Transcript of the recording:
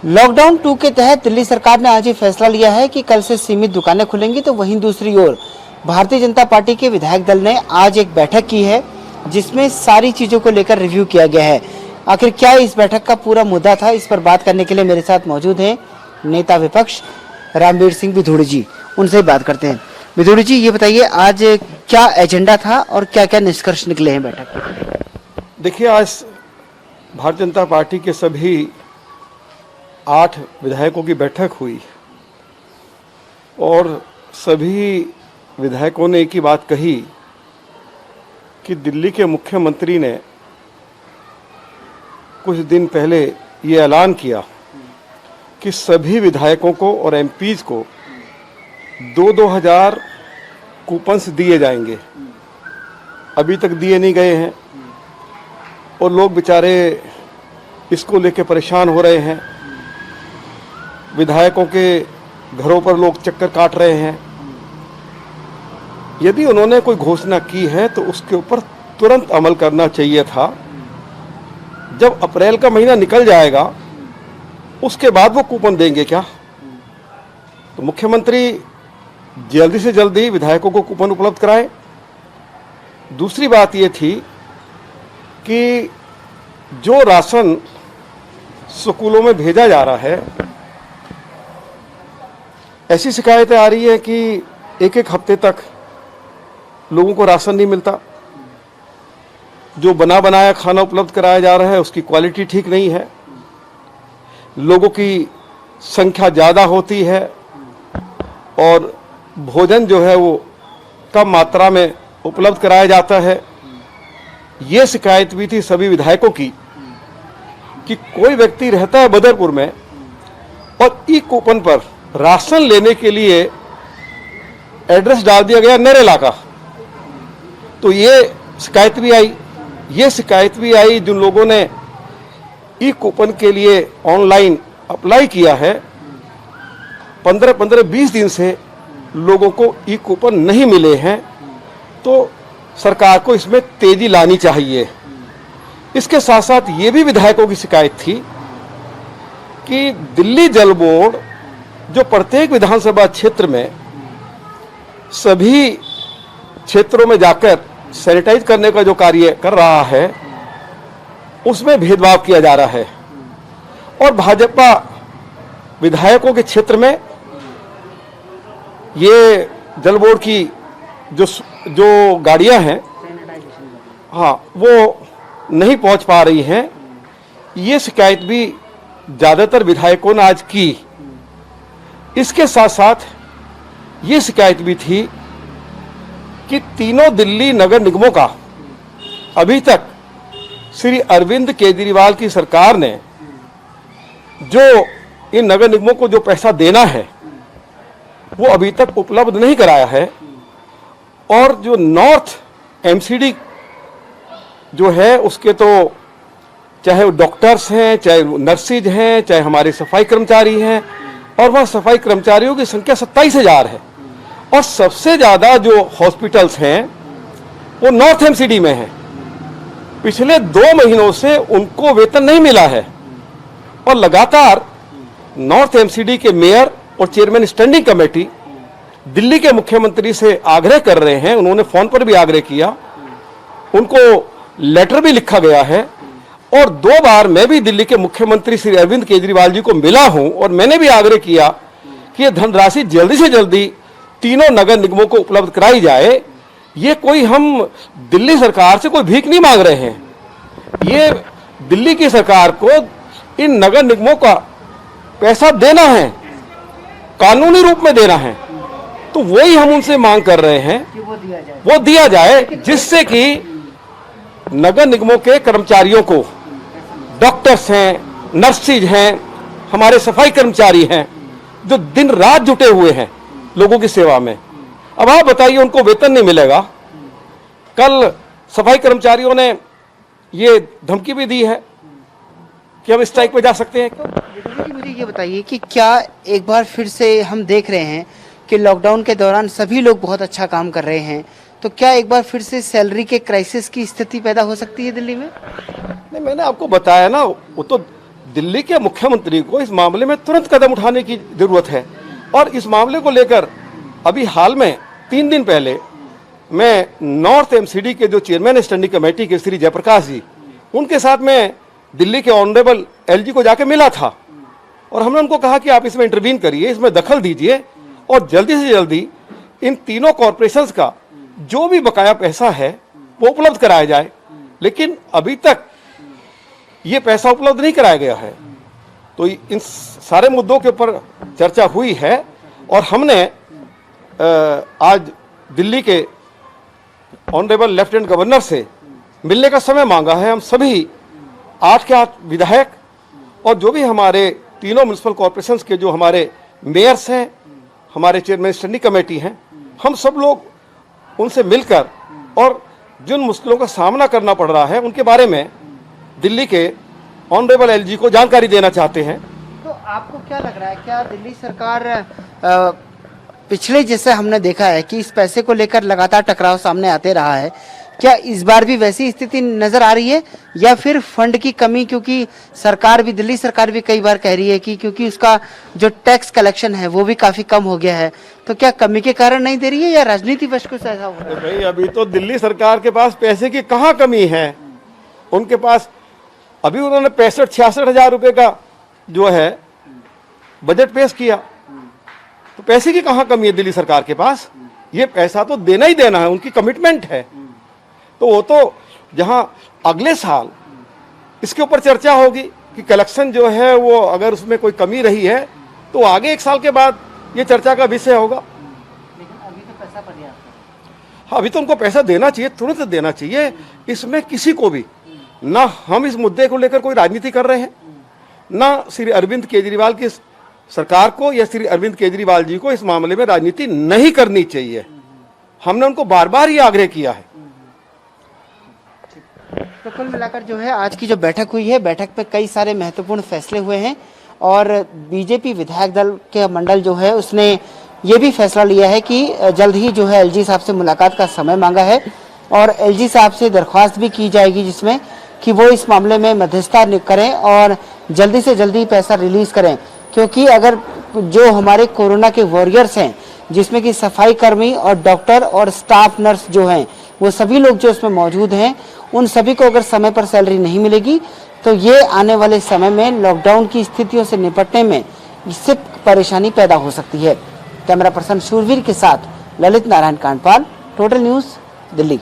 Lockdown 2 के तहत दिल्ली सरकार ने आज ये फैसला लिया है कि कल से सीमित दुकानें खुलेंगी। तो वहीं दूसरी ओर भारतीय जनता पार्टी के विधायक दल ने आज एक बैठक की है जिसमें सारी चीजों को लेकर रिव्यू किया गया है। आखिर क्या इस बैठक का पूरा मुद्दा था, इस पर बात करने के लिए मेरे साथ मौजूद हैं नेता विपक्ष रामवीर सिंह विधूड़ी जी। उनसे बात करते हैं। विधूड़ी जी, ये बताइए आज क्या एजेंडा था और क्या क्या निष्कर्ष निकले हैं बैठक में? देखिए, आज भारतीय जनता पार्टी के सभी 8 विधायकों की बैठक हुई और सभी विधायकों ने एक ही बात कही कि दिल्ली के मुख्यमंत्री ने कुछ दिन पहले ये ऐलान किया कि सभी विधायकों को और एमपीज को 2-2 हज़ार कूपन्स दिए जाएंगे। अभी तक दिए नहीं गए हैं और लोग बेचारे इसको लेके परेशान हो रहे हैं। विधायकों के घरों पर लोग चक्कर काट रहे हैं। यदि उन्होंने कोई घोषणा की है तो उसके ऊपर तुरंत अमल करना चाहिए था। जब अप्रैल का महीना निकल जाएगा उसके बाद वो कूपन देंगे क्या? तो मुख्यमंत्री जल्दी से जल्दी विधायकों को कूपन उपलब्ध कराएं। दूसरी बात ये थी कि जो राशन स्कूलों में भेजा जा रहा है, ऐसी शिकायतें आ रही है कि एक हफ्ते तक लोगों को राशन नहीं मिलता। जो बना बनाया खाना उपलब्ध कराया जा रहा है उसकी क्वालिटी ठीक नहीं है। लोगों की संख्या ज़्यादा होती है और भोजन जो है वो कम मात्रा में उपलब्ध कराया जाता है। ये शिकायत भी थी सभी विधायकों की कि कोई व्यक्ति रहता है बदरपुर में और ई कूपन पर राशन लेने के लिए एड्रेस डाल दिया गया नरेला का। तो ये शिकायत भी आई। ये शिकायत भी आई जिन लोगों ने ई कूपन के लिए ऑनलाइन अप्लाई किया है, 15-20 दिन से लोगों को ई कूपन नहीं मिले हैं। तो सरकार को इसमें तेजी लानी चाहिए। इसके साथ साथ ये भी विधायकों की शिकायत थी कि दिल्ली जल बोर्ड जो प्रत्येक विधानसभा क्षेत्र में सभी क्षेत्रों में जाकर सैनिटाइज करने का जो कार्य कर रहा है उसमें भेदभाव किया जा रहा है और भाजपा विधायकों के क्षेत्र में ये जल बोर्ड की जो गाड़ियां हैं, हाँ, वो नहीं पहुंच पा रही हैं। ये शिकायत भी ज़्यादातर विधायकों ने आज की। इसके साथ साथ ये शिकायत भी थी कि तीनों दिल्ली नगर निगमों का अभी तक श्री अरविंद केजरीवाल की सरकार ने जो इन नगर निगमों को जो पैसा देना है वो अभी तक उपलब्ध नहीं कराया है। और जो नॉर्थ एमसीडी जो है उसके तो चाहे वो डॉक्टर्स हैं, चाहे नर्सिज हैं, चाहे हमारे सफाई कर्मचारी हैं, और वह सफाई कर्मचारियों की संख्या 27,000 है। और सबसे ज़्यादा जो हॉस्पिटल्स हैं वो नॉर्थ एमसीडी में हैं। पिछले 2 महीनों से उनको वेतन नहीं मिला है और लगातार नॉर्थ एमसीडी के मेयर और चेयरमैन स्टैंडिंग कमेटी दिल्ली के मुख्यमंत्री से आग्रह कर रहे हैं। उन्होंने फोन पर भी आग्रह किया, उनको लेटर भी लिखा गया है और 2 बार मैं भी दिल्ली के मुख्यमंत्री श्री अरविंद केजरीवाल जी को मिला हूं और मैंने भी आग्रह किया कि यह धनराशि जल्दी से जल्दी तीनों नगर निगमों को उपलब्ध कराई जाए। ये कोई हम दिल्ली सरकार से कोई भीख नहीं मांग रहे हैं। ये दिल्ली की सरकार को इन नगर निगमों का पैसा देना है, कानूनी रूप में देना है। तो वही हम उनसे मांग कर रहे हैं कि वो दिया जाए जिससे कि नगर निगमों के कर्मचारियों को, डॉक्टर्स हैं, नर्सिज हैं, हमारे सफाई कर्मचारी हैं जो दिन रात जुटे हुए हैं लोगों की सेवा में, अब आप बताइए उनको वेतन नहीं मिलेगा। कल सफाई कर्मचारियों ने ये धमकी भी दी है कि हम स्ट्राइक पे जा सकते हैं। तो मुझे ये बताइए कि क्या एक बार फिर से हम देख रहे हैं कि लॉकडाउन के दौरान सभी लोग बहुत अच्छा काम कर रहे हैं, तो क्या एक बार फिर से सैलरी के क्राइसिस की स्थिति पैदा हो सकती है दिल्ली में? नहीं, मैंने आपको बताया ना, वो तो दिल्ली के मुख्यमंत्री को इस मामले में तुरंत कदम उठाने की जरूरत है। और इस मामले को लेकर अभी हाल में 3 दिन पहले मैं नॉर्थ एमसीडी के जो चेयरमैन स्टैंडिंग कमेटी के श्री जयप्रकाश जी, उनके साथ मैं दिल्ली के ऑनरेबल एलजी को जाके मिला था और हमने उनको कहा कि आप इसमें इंटरवीन करिए, इसमें दखल दीजिए और जल्दी से जल्दी इन तीनों कॉरपोरेशंस का जो भी बकाया पैसा है वो उपलब्ध कराया जाए। लेकिन अभी तक ये पैसा उपलब्ध नहीं कराया गया है। तो इन सारे मुद्दों के ऊपर चर्चा हुई है और हमने आज दिल्ली के ऑनरेबल लेफ्टिनेंट गवर्नर से मिलने का समय मांगा है। हम सभी 8 के 8 विधायक और जो भी हमारे तीनों म्युनिसिपल कॉरपोरेशंस के जो हमारे मेयर्स हैं, हमारे चेयरमैन स्टैंडिंग कमेटी हैं, हम सब लोग उनसे मिलकर और जिन मुश्किलों का सामना करना पड़ रहा है उनके बारे में दिल्ली के ऑनरेबल एलजी को जानकारी देना चाहते हैं। तो आपको क्या लग रहा है, क्या दिल्ली सरकार पिछले जैसे हमने देखा है कि इस पैसे को लेकर लगातार टकराव सामने आते रहा है, क्या इस बार भी वैसी स्थिति नजर आ रही है या फिर फंड की कमी, क्योंकि सरकार भी, दिल्ली सरकार भी कई बार कह रही है कि क्योंकि उसका जो टैक्स कलेक्शन है वो भी काफी कम हो गया है, तो क्या कमी के कारण नहीं दे रही है या राजनीति वश कुछ ऐसा हो रहा है? भाई अभी तो दिल्ली सरकार के पास पैसे की कहाँ कमी है। उनके पास अभी उन्होंने 65-66 हजार रुपए का जो है बजट पेश किया, तो पैसे की कहाँ कमी है दिल्ली सरकार के पास। ये पैसा तो देना ही देना है, उनकी कमिटमेंट है। तो वो तो जहां अगले साल इसके ऊपर चर्चा होगी कि कलेक्शन जो है वो अगर उसमें कोई कमी रही है तो आगे 1 साल के बाद ये चर्चा का विषय होगा। लेकिन अभी तो पैसा पर्याप्त हाँ, अभी तो उनको पैसा देना चाहिए, तुरंत देना चाहिए। इसमें किसी को भी ना हम इस मुद्दे को लेकर कोई राजनीति कर रहे हैं, ना श्री अरविंद केजरीवाल की सरकार को या श्री अरविंद केजरीवाल जी को इस मामले में राजनीति नहीं करनी चाहिए। हमने उनको बार बार ये आग्रह किया है। तो कुल मिलाकर जो है आज की जो बैठक हुई है, बैठक पे कई सारे महत्वपूर्ण फैसले हुए हैं और बीजेपी विधायक दल के मंडल जो है उसने ये भी फैसला लिया है कि जल्द ही जो है एलजी साहब से मुलाकात का समय मांगा है और एलजी साहब से दरख्वास्त भी की जाएगी जिसमें कि वो इस मामले में मध्यस्थता करें और जल्दी से जल्दी पैसा रिलीज करें, क्योंकि अगर जो हमारे कोरोना के वॉरियर्स हैं जिसमें कि सफाई कर्मी और डॉक्टर और स्टाफ नर्स जो हैं वो सभी लोग जो इसमें मौजूद हैं, उन सभी को अगर समय पर सैलरी नहीं मिलेगी तो ये आने वाले समय में लॉकडाउन की स्थितियों से निपटने में इससे परेशानी पैदा हो सकती है। कैमरा पर्सन शूरवीर के साथ ललित नारायण कांडपाल, टोटल न्यूज़, दिल्ली।